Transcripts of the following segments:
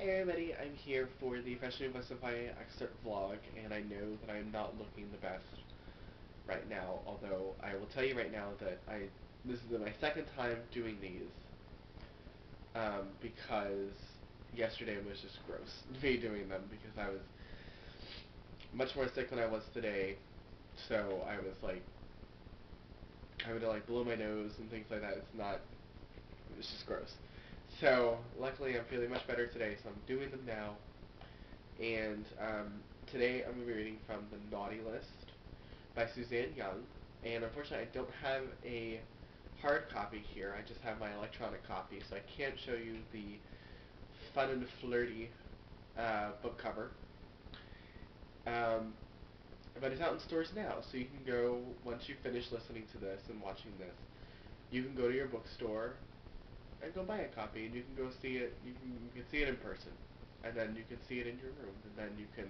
Hi everybody, I'm here for the Freshly Justify Excerpt vlog, and I know that I'm not looking the best right now, although I will tell you right now that this is my second time doing these, because yesterday was just gross, me doing them, because I was much more sick than I was today, so I was like, having to like blow my nose and things like that. It's just gross. So, luckily I'm feeling much better today, so I'm doing them now. And today I'm going to be reading from The Naughty List by Suzanne Young. And unfortunately I don't have a hard copy here, I just have my electronic copy, so I can't show you the fun and flirty book cover. But it's out in stores now, so you can go, once you finish listening to this and watching this, you can go to your bookstore and go buy a copy, and you can go see it. You can see it in person, and then you can see it in your room, and then you can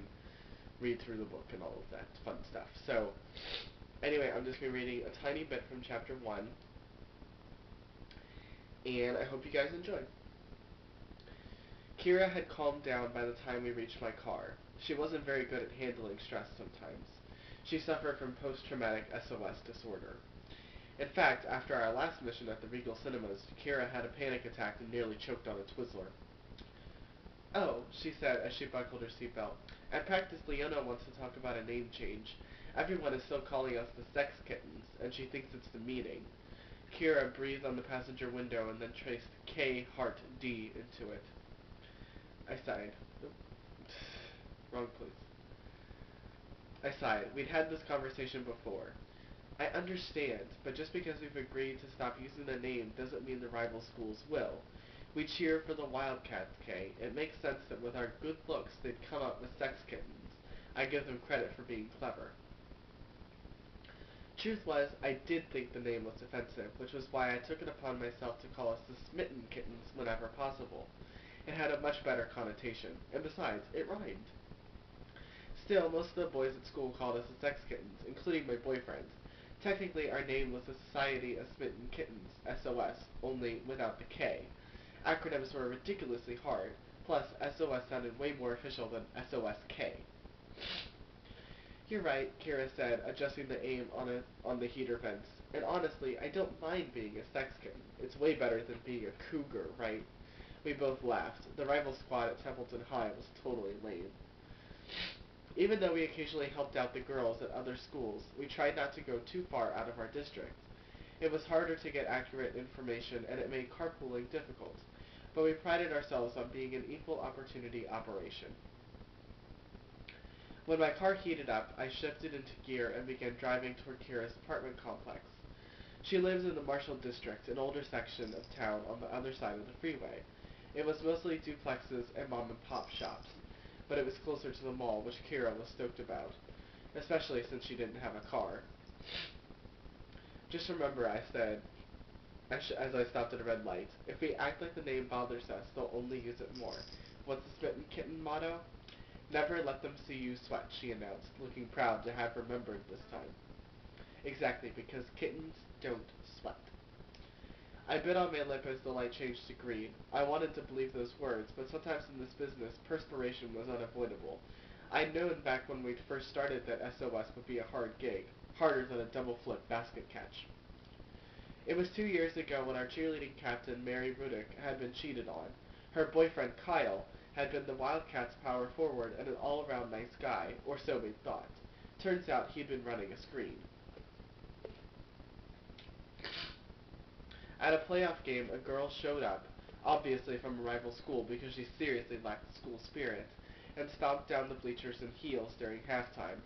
read through the book and all of that fun stuff. So, anyway, I'm just going to be reading a tiny bit from chapter 1, and I hope you guys enjoy. Kira had calmed down by the time we reached my car. She wasn't very good at handling stress sometimes. She suffered from post-traumatic SOS disorder. In fact, after our last mission at the Regal Cinemas, Kira had a panic attack and nearly choked on a Twizzler. "Oh," she said as she buckled her seatbelt. "At practice, Leona wants to talk about a name change. Everyone is still calling us the Sex Kittens, and she thinks it's demeaning." Kira breathed on the passenger window and then traced K Heart D into it. I sighed. Wrong place. I sighed. We'd had this conversation before. "I understand, but just because we've agreed to stop using the name doesn't mean the rival schools will. We cheer for the Wildcats, Kay. It makes sense that with our good looks they'd come up with Sex Kittens. I give them credit for being clever." Truth was, I did think the name was offensive, which was why I took it upon myself to call us the Smitten Kittens whenever possible. It had a much better connotation, and besides, it rhymed. Still, most of the boys at school called us the Sex Kittens, including my boyfriend. Technically, our name was the Society of Smitten Kittens, SOS, only without the K. Acronyms were ridiculously hard, plus SOS sounded way more official than SOSK. "You're right," Kira said, adjusting the aim on the heater vents. "And honestly, I don't mind being a sex kitten. It's way better than being a cougar, right?" We both laughed. The rival squad at Templeton High was totally lame. Even though we occasionally helped out the girls at other schools, we tried not to go too far out of our district. It was harder to get accurate information, and it made carpooling difficult. But we prided ourselves on being an equal opportunity operation. When my car heated up, I shifted into gear and began driving toward Kira's apartment complex. She lives in the Marshall District, an older section of town on the other side of the freeway. It was mostly duplexes and mom-and-pop shops, but it was closer to the mall, which Kira was stoked about, especially since she didn't have a car. "Just remember," I said, as I stopped at a red light, "if we act like the name bothers us, they'll only use it more. What's the Smitten Kitten motto?" "Never let them see you sweat," she announced, looking proud to have remembered this time. "Exactly, because kittens don't sweat." I bit on my lip as the light changed to green. I wanted to believe those words, but sometimes in this business, perspiration was unavoidable. I'd known back when we'd first started that SOS would be a hard gig, harder than a double flip basket catch. It was 2 years ago when our cheerleading captain, Mary Rudick, had been cheated on. Her boyfriend, Kyle, had been the Wildcats' power forward and an all-around nice guy, or so we'd thought. Turns out he'd been running a screen. At a playoff game, a girl showed up, obviously from a rival school because she seriously lacked school spirit, and stomped down the bleachers in heels during halftime.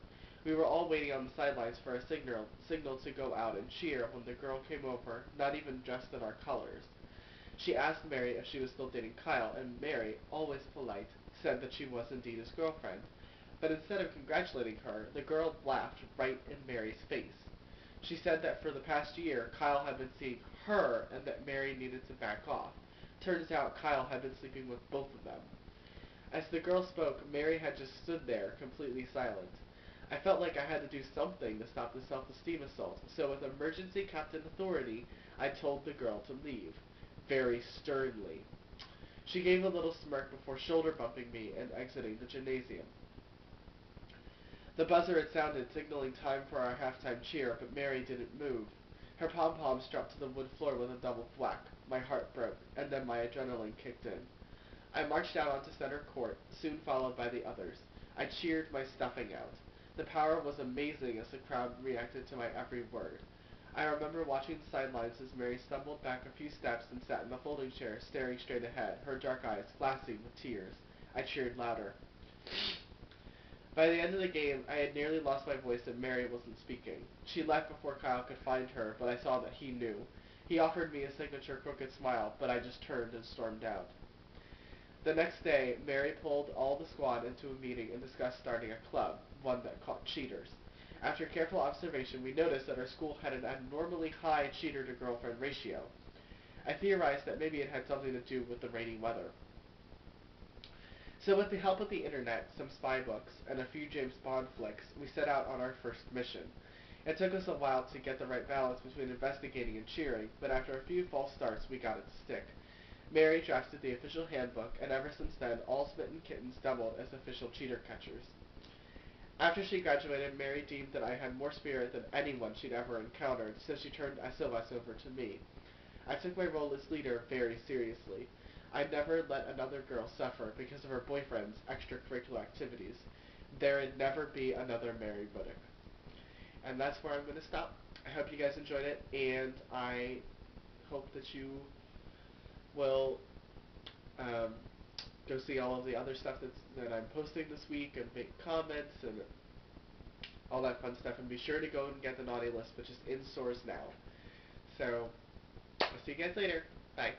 We were all waiting on the sidelines for a signal to go out and cheer when the girl came over, not even dressed in our colors. She asked Mary if she was still dating Kyle, and Mary, always polite, said that she was indeed his girlfriend. But instead of congratulating her, the girl laughed right in Mary's face. She said that for the past year, Kyle had been seeing her and that Mary needed to back off. Turns out Kyle had been sleeping with both of them. As the girl spoke, Mary had just stood there, completely silent. I felt like I had to do something to stop the self-esteem assault, so with emergency captain authority, I told the girl to leave. Very sternly. She gave a little smirk before shoulder bumping me and exiting the gymnasium. The buzzer had sounded, signaling time for our halftime cheer, but Mary didn't move. Her pom-poms dropped to the wood floor with a double thwack. My heart broke, and then my adrenaline kicked in. I marched out onto center court, soon followed by the others. I cheered my stuffing out. The power was amazing as the crowd reacted to my every word. I remember watching the sidelines as Mary stumbled back a few steps and sat in the folding chair, staring straight ahead, her dark eyes glassy with tears. I cheered louder. By the end of the game, I had nearly lost my voice and Mary wasn't speaking. She left before Kyle could find her, but I saw that he knew. He offered me his signature crooked smile, but I just turned and stormed out. The next day, Mary pulled all the squad into a meeting and discussed starting a club, one that caught cheaters. After careful observation, we noticed that our school had an abnormally high cheater-to-girlfriend ratio. I theorized that maybe it had something to do with the rainy weather. So with the help of the internet, some spy books, and a few James Bond flicks, we set out on our first mission. It took us a while to get the right balance between investigating and cheering, but after a few false starts, we got it to stick. Mary drafted the official handbook, and ever since then, all smitten kittens doubled as official cheater catchers. After she graduated, Mary deemed that I had more spirit than anyone she'd ever encountered, so she turned SOS over to me. I took my role as leader very seriously. I'd never let another girl suffer because of her boyfriend's extracurricular activities. There'd never be another Mary Buddick. And that's where I'm going to stop. I hope you guys enjoyed it, and I hope that you will go see all of the other stuff that I'm posting this week and make comments and all that fun stuff. And be sure to go and get the naughty list, which is in stores now. So, I'll see you guys later. Bye.